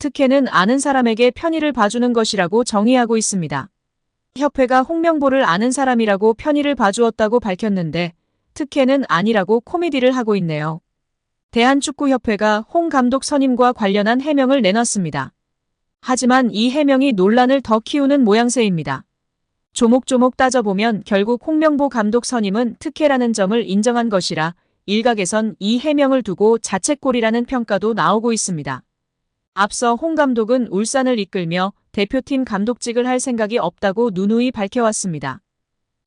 특혜는 아는 사람에게 편의를 봐주는 것이라고 정의하고 있습니다. 협회가 홍명보를 아는 사람이라고 편의를 봐주었다고 밝혔는데 특혜는 아니라고 코미디를 하고 있네요. 대한축구협회가 홍 감독 선임과 관련한 해명을 내놨습니다. 하지만 이 해명이 논란을 더 키우는 모양새입니다. 조목조목 따져보면 결국 홍명보 감독 선임은 특혜라는 점을 인정한 것이라 일각에선 이 해명을 두고 자책골이라는 평가도 나오고 있습니다. 앞서 홍 감독은 울산을 이끌며 대표팀 감독직을 할 생각이 없다고 누누이 밝혀왔습니다.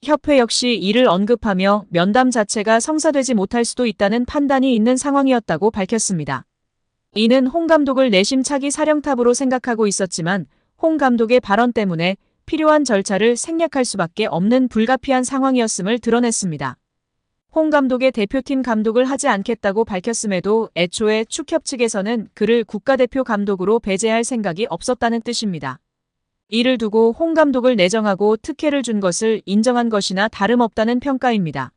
협회 역시 이를 언급하며 면담 자체가 성사되지 못할 수도 있다는 판단이 있는 상황이었다고 밝혔습니다. 이는 홍 감독을 내심 차기 사령탑으로 생각하고 있었지만 홍 감독의 발언 때문에 필요한 절차를 생략할 수밖에 없는 불가피한 상황이었음을 드러냈습니다. 홍 감독의 대표팀 감독을 하지 않겠다고 밝혔음에도 애초에 축협 측에서는 그를 국가대표 감독으로 배제할 생각이 없었다는 뜻입니다. 이를 두고 홍 감독을 내정하고 특혜를 준 것을 인정한 것이나 다름없다는 평가입니다.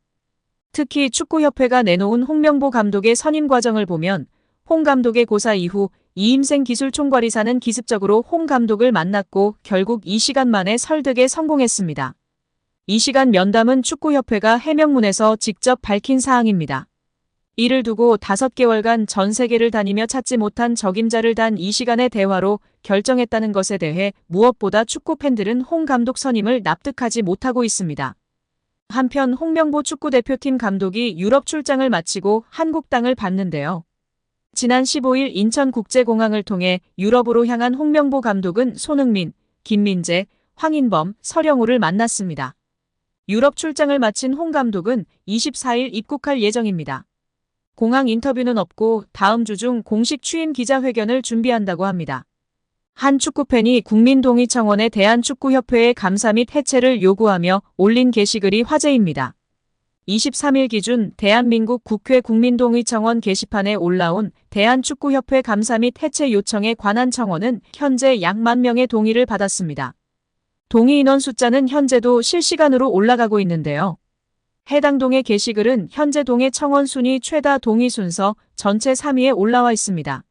특히 축구협회가 내놓은 홍명보 감독의 선임 과정을 보면 홍 감독의 고사 이후 이임생 기술총괄이사는 기습적으로 홍 감독을 만났고 결국 2시간 만에 설득에 성공했습니다. 2시간 면담은 축구협회가 해명문에서 직접 밝힌 사항입니다. 이를 두고 5개월간 전 세계를 다니며 찾지 못한 적임자를 단 2시간의 대화로 결정했다는 것에 대해 무엇보다 축구 팬들은 홍 감독 선임을 납득하지 못하고 있습니다. 한편 홍명보 축구대표팀 감독이 유럽 출장을 마치고 한국 땅을 봤는데요. 지난 15일 인천국제공항을 통해 유럽으로 향한 홍명보 감독은 손흥민, 김민재, 황인범, 서령우를 만났습니다. 유럽 출장을 마친 홍 감독은 24일 입국할 예정입니다. 공항 인터뷰는 없고 다음 주 중 공식 취임 기자회견을 준비한다고 합니다. 한 축구팬이 국민동의청원에 대한축구협회의 감사 및 해체를 요구하며 올린 게시글이 화제입니다. 23일 기준 대한민국 국회 국민동의청원 게시판에 올라온 대한축구협회 감사 및 해체 요청에 관한 청원은 현재 약 10,000명의 동의를 받았습니다. 동의 인원 숫자는 현재도 실시간으로 올라가고 있는데요. 해당 동의 게시글은 현재 동의 청원 순위 최다 동의 순서 전체 3위에 올라와 있습니다.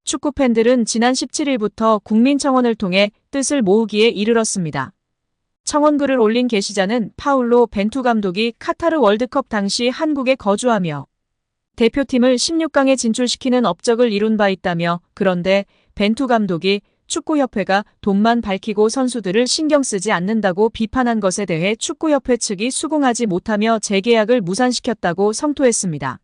축구팬들은 지난 17일부터 국민청원을 통해 뜻을 모으기에 이르렀습니다. 청원글을 올린 게시자는 파울로 벤투 감독이 카타르 월드컵 당시 한국에 거주하며 대표팀을 16강에 진출시키는 업적을 이룬 바 있다며 그런데 벤투 감독이 축구협회가 돈만 밝히고 선수들을 신경 쓰지 않는다고 비판한 것에 대해 축구협회 측이 수긍하지 못하며 재계약을 무산시켰다고 성토했습니다.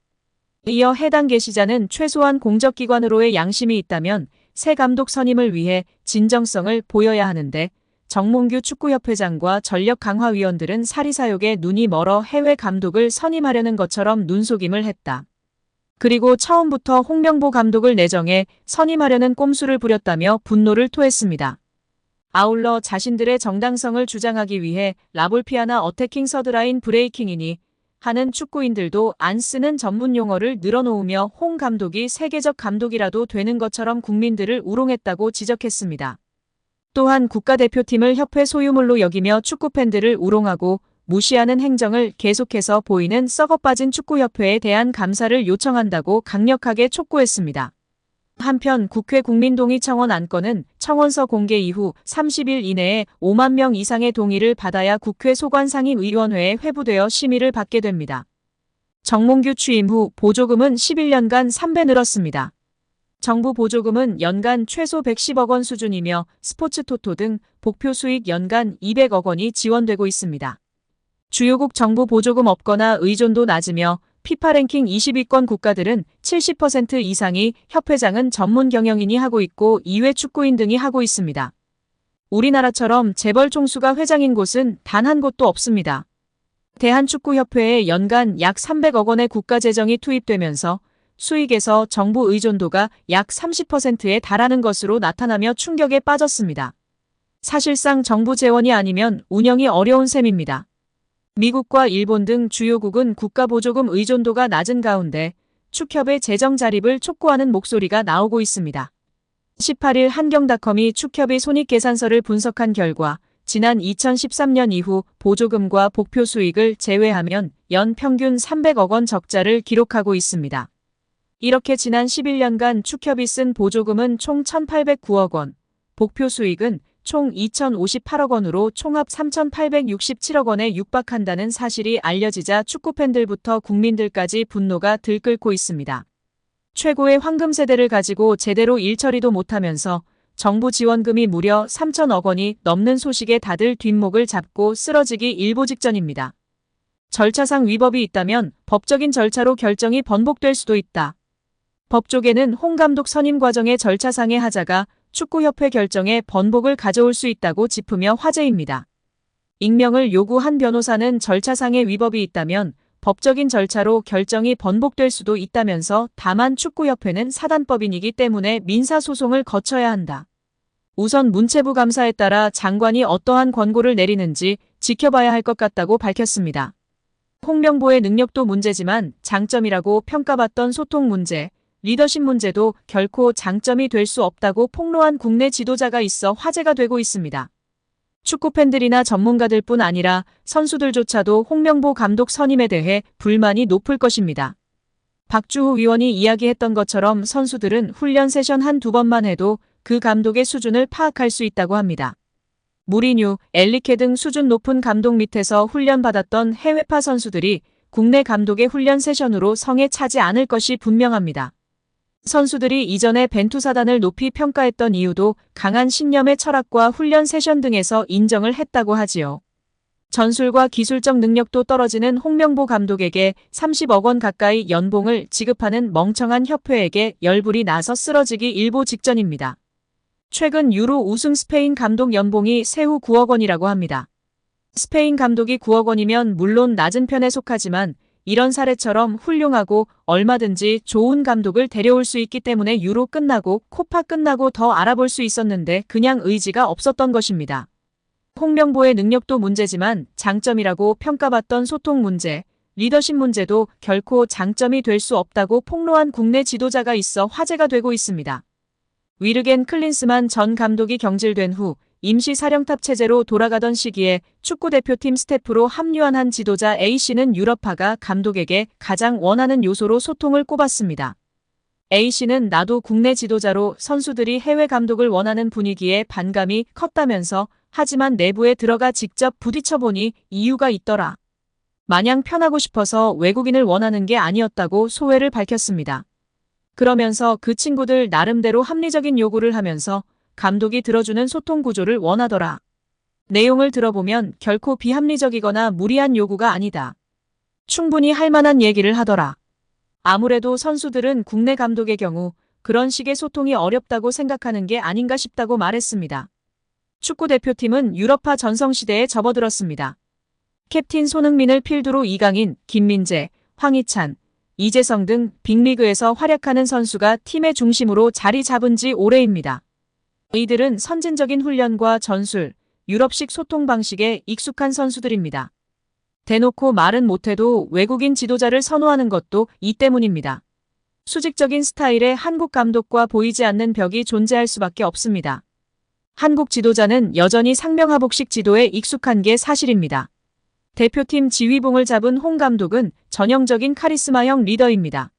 이어 해당 게시자는 최소한 공적기관으로의 양심이 있다면 새 감독 선임을 위해 진정성을 보여야 하는데 정몽규 축구협회장과 전력강화위원들은 사리사욕에 눈이 멀어 해외 감독을 선임하려는 것처럼 눈속임을 했다. 그리고 처음부터 홍명보 감독을 내정해 선임하려는 꼼수를 부렸다며 분노를 토했습니다. 아울러 자신들의 정당성을 주장하기 위해 라볼피아나 어태킹 서드라인 브레이킹이니 하는 축구인들도 안 쓰는 전문 용어를 늘어놓으며 홍 감독이 세계적 감독이라도 되는 것처럼 국민들을 우롱했다고 지적했습니다. 또한 국가대표팀을 협회 소유물로 여기며 축구팬들을 우롱하고 무시하는 행정을 계속해서 보이는 썩어빠진 축구협회에 대한 감사를 요청한다고 강력하게 촉구했습니다. 한편 국회 국민동의청원 안건은 청원서 공개 이후 30일 이내에 5만 명 이상의 동의를 받아야 국회 소관상임위원회에 회부되어 심의를 받게 됩니다. 정몽규 취임 후 보조금은 11년간 3배 늘었습니다. 정부 보조금은 연간 최소 110억 원 수준이며 스포츠 토토 등 복표 수익 연간 200억 원이 지원되고 있습니다. 주요국 정부 보조금 없거나 의존도 낮으며 피파 랭킹 20위권 국가들은 70% 이상이 협회장은 전문 경영인이 하고 있고 이외 축구인 등이 하고 있습니다. 우리나라처럼 재벌 총수가 회장인 곳은 단 한 곳도 없습니다. 대한축구협회에 연간 약 300억 원의 국가재정이 투입되면서 수익에서 정부 의존도가 약 30%에 달하는 것으로 나타나며 충격에 빠졌습니다. 사실상 정부 재원이 아니면 운영이 어려운 셈입니다. 미국과 일본 등 주요국은 국가보조금 의존도가 낮은 가운데 축협의 재정 자립을 촉구하는 목소리가 나오고 있습니다. 18일 한경닷컴이 축협의 손익계산서를 분석한 결과 지난 2013년 이후 보조금과 복표 수익을 제외하면 연 평균 300억 원 적자를 기록하고 있습니다. 이렇게 지난 11년간 축협이 쓴 보조금은 총 1,809억 원, 복표 수익은 총 2,058억 원으로 총합 3,867억 원에 육박한다는 사실이 알려지자 축구팬들부터 국민들까지 분노가 들끓고 있습니다. 최고의 황금 세대를 가지고 제대로 일처리도 못하면서 정부 지원금이 무려 3,000억 원이 넘는 소식에 다들 뒷목을 잡고 쓰러지기 일보 직전입니다. 절차상 위법이 있다면 법적인 절차로 결정이 번복될 수도 있다. 법조계는 홍 감독 선임 과정의 절차상의 하자가 축구협회 결정에 번복을 가져올 수 있다고 짚으며 화제입니다. 익명을 요구한 변호사는 절차상의 위법이 있다면 법적인 절차로 결정이 번복될 수도 있다면서 다만 축구협회는 사단법인이기 때문에 민사소송을 거쳐야 한다. 우선 문체부 감사에 따라 장관이 어떠한 권고를 내리는지 지켜봐야 할 것 같다고 밝혔습니다. 홍명보의 능력도 문제지만 장점이라고 평가받던 소통 문제, 리더십 문제도 결코 장점이 될 수 없다고 폭로한 국내 지도자가 있어 화제가 되고 있습니다. 축구팬들이나 전문가들뿐 아니라 선수들조차도 홍명보 감독 선임에 대해 불만이 높을 것입니다. 박주호 위원이 이야기했던 것처럼 선수들은 훈련 세션 한두 번만 해도 그 감독의 수준을 파악할 수 있다고 합니다. 무리뉴, 엘리케 등 수준 높은 감독 밑에서 훈련받았던 해외파 선수들이 국내 감독의 훈련 세션으로 성에 차지 않을 것이 분명합니다. 선수들이 이전에 벤투사단을 높이 평가했던 이유도 강한 신념의 철학과 훈련 세션 등에서 인정을 했다고 하지요. 전술과 기술적 능력도 떨어지는 홍명보 감독에게 30억 원 가까이 연봉을 지급하는 멍청한 협회에게 열불이 나서 쓰러지기 일보 직전입니다. 최근 유로 우승 스페인 감독 연봉이 세후 9억 원이라고 합니다. 스페인 감독이 9억 원이면 물론 낮은 편에 속하지만 이런 사례처럼 훌륭하고 얼마든지 좋은 감독을 데려올 수 있기 때문에 유로 끝나고 코파 끝나고 더 알아볼 수 있었는데 그냥 의지가 없었던 것입니다. 홍명보의 능력도 문제지만 장점이라고 평가받던 소통 문제, 리더십 문제도 결코 장점이 될 수 없다고 폭로한 국내 지도자가 있어 화제가 되고 있습니다. 위르겐 클린스만 전 감독이 경질된 후 임시 사령탑 체제로 돌아가던 시기에 축구대표팀 스태프로 합류한 한 지도자 A씨는 유럽파가 감독에게 가장 원하는 요소로 소통을 꼽았습니다. A씨는 나도 국내 지도자로 선수들이 해외 감독을 원하는 분위기에 반감이 컸다면서 하지만 내부에 들어가 직접 부딪혀보니 이유가 있더라. 마냥 편하고 싶어서 외국인을 원하는 게 아니었다고 소회를 밝혔습니다. 그러면서 그 친구들 나름대로 합리적인 요구를 하면서 감독이 들어주는 소통 구조를 원하더라. 내용을 들어보면 결코 비합리적이거나 무리한 요구가 아니다. 충분히 할 만한 얘기를 하더라. 아무래도 선수들은 국내 감독의 경우 그런 식의 소통이 어렵다고 생각하는 게 아닌가 싶다고 말했습니다. 축구대표팀은 유럽파 전성시대에 접어들었습니다. 캡틴 손흥민을 필두로 이강인, 김민재, 황희찬, 이재성 등 빅리그에서 활약하는 선수가 팀의 중심으로 자리 잡은 지 오래입니다. 이들은 선진적인 훈련과 전술, 유럽식 소통 방식에 익숙한 선수들입니다. 대놓고 말은 못해도 외국인 지도자를 선호하는 것도 이 때문입니다. 수직적인 스타일의 한국 감독과 보이지 않는 벽이 존재할 수밖에 없습니다. 한국 지도자는 여전히 상명하복식 지도에 익숙한 게 사실입니다. 대표팀 지휘봉을 잡은 홍 감독은 전형적인 카리스마형 리더입니다.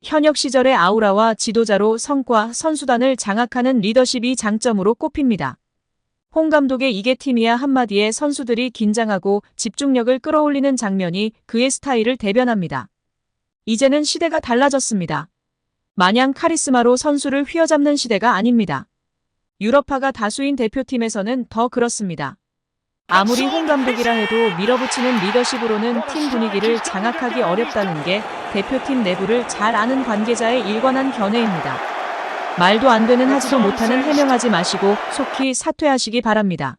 현역 시절의 아우라와 지도자로 성과, 선수단을 장악하는 리더십이 장점으로 꼽힙니다. 홍 감독의 이게 팀이야 한마디에 선수들이 긴장하고 집중력을 끌어올리는 장면이 그의 스타일을 대변합니다. 이제는 시대가 달라졌습니다. 마냥 카리스마로 선수를 휘어잡는 시대가 아닙니다. 유럽파가 다수인 대표팀에서는 더 그렇습니다. 아무리 홍 감독이라 해도 밀어붙이는 리더십으로는 팀 분위기를 장악하기 어렵다는 게 대표팀 내부를 잘 아는 관계자의 일관한 견해입니다. 말도 안 되는 하지도 못하는 해명하지 마시고 속히 사퇴하시기 바랍니다.